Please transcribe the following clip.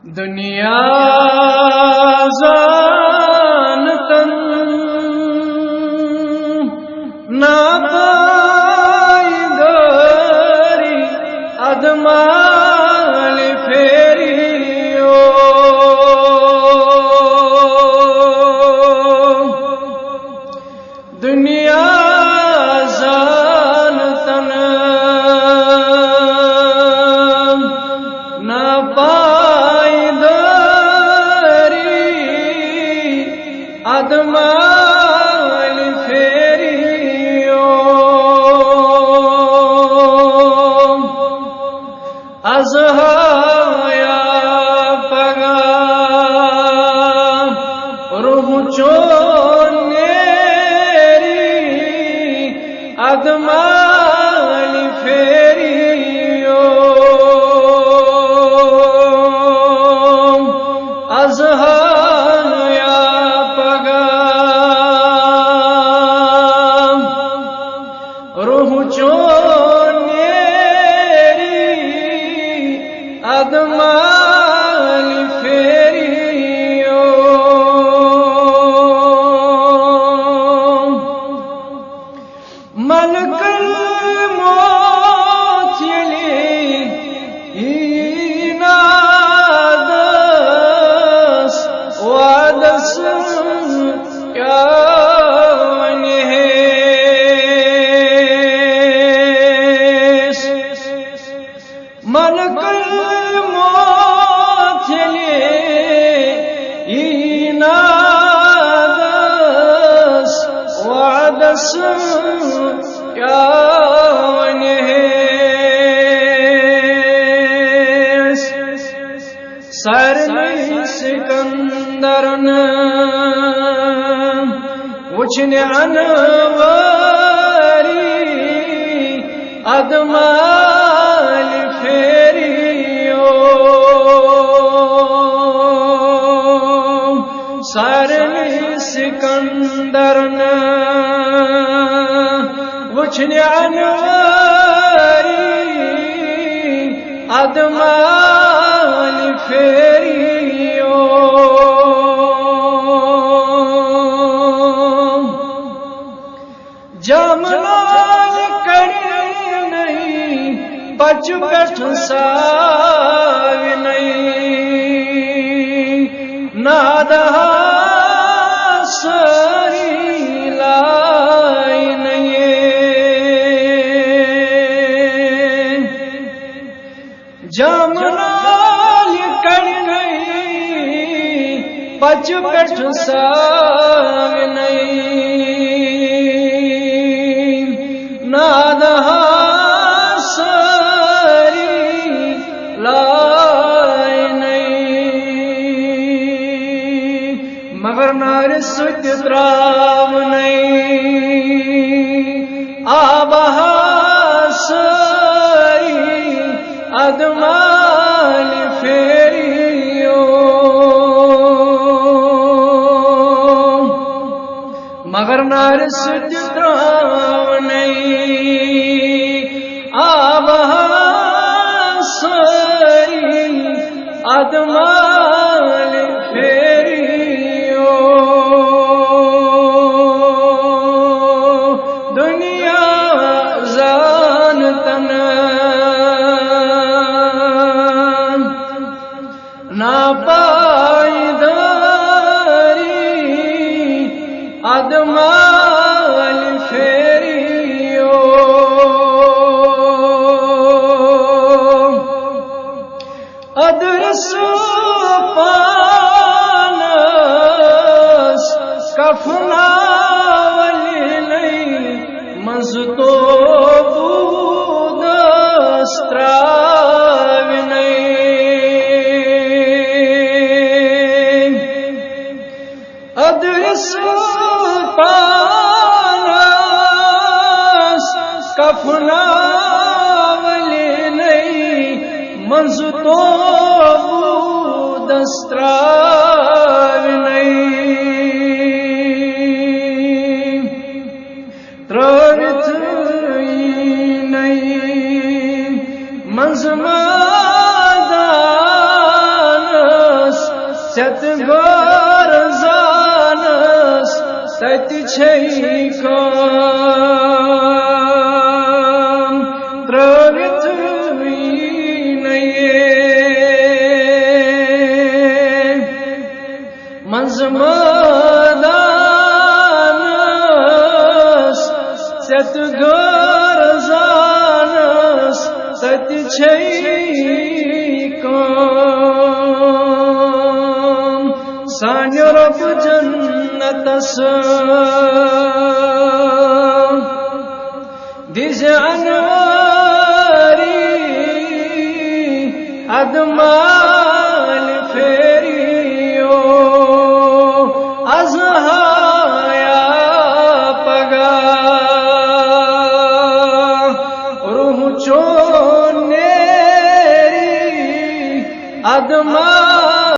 دنیا زانتن ناپائیداری ادمال فیریو دنیا زانتن ادمال فیریو ازہایا پگا روح چونیری ادمال فیریو ازہایا روح چونیری ادمال فیریو ملک الموت یلی اینادس وادس کیا ملک الموت یلی اینادس وعدس کیا ونہیس سرنی سکندرن وچھن انواری ادمال فیریو سارنی سکندرن وچھن انواری ادمال فیریو جامنال کری نہیں بچ بیٹھ ساوی نہیں نادہ سری لائی نہیں جامنال کری نہیں بچ بیٹھ ساوی نہیں نادہ مگر نار سوت تراو نہیں آبہا سری ادمال فیریو مگر نار سوت تراو نہیں آبہا سری ادمال فیریو دنیا زانتن ناپائیداری ادمال فیریو ادرس پانس کفنا ولی نہیں مزتو بودستراوی نہیں ادرس پانس کفنا ولی نہیں مزتو بودستراوی نہیں ترویت نہیں منزمادان ست گور زانس تت چھئی کام ترٲوِتھ منٛز مٲدانس ست گور زانس تت چھئی کام سانہِ رۄب جنتس دِزِ انوٲری ادمال پھیریو ازہایا پگاہ روح چون نیری ادمال